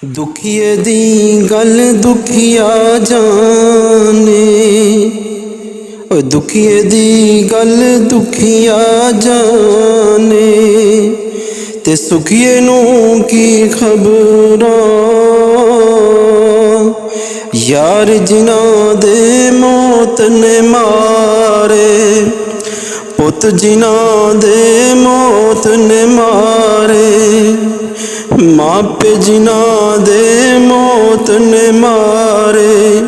दुखिए दी गल दुखिया जाने, दुखिए दी गल दुखिया जाने, ते सुखिए नू की खबरां। यार जिना दे मौत ने मारे, पुत जिना दे मौत ने मारे, मापे जिना दे मौत ने मारे,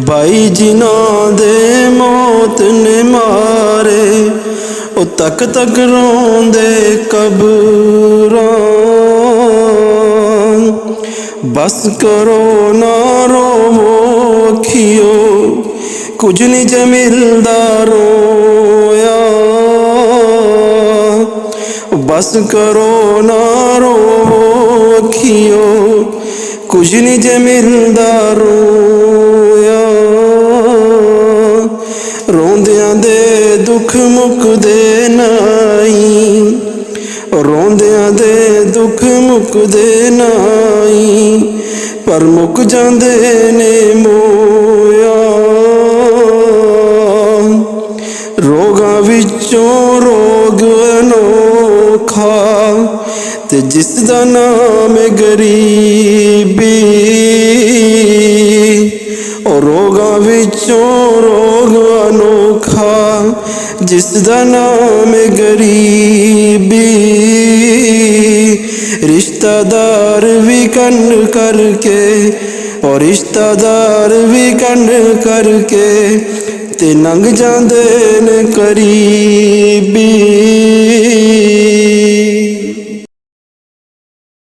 भाई जिना दे मौत ने मारे, ओ तक तक रोंदे कबरां। बस करो ना रोवो अखियो, कुछ नहीं जे मिलदा रोया। बस करो ना रोवो अखियो, कुछ नहीं जे मिलदा रोया। रोंदियां दे दुख मुकदे नाई, रोंदियां दे दुख मुकदे नाई, पर मुक जांदे ने मोया। रोगां विचों रोग अनोखा, ते जिसदा नाम है गरीबी। और रोगां विचों रोग अनोखा, जिसदा नाम है गरीबी। रिश्तेदार भी कंड करके, और रिश्तेदार भी कंड करके, ते लंघ जांदे ने करीबी।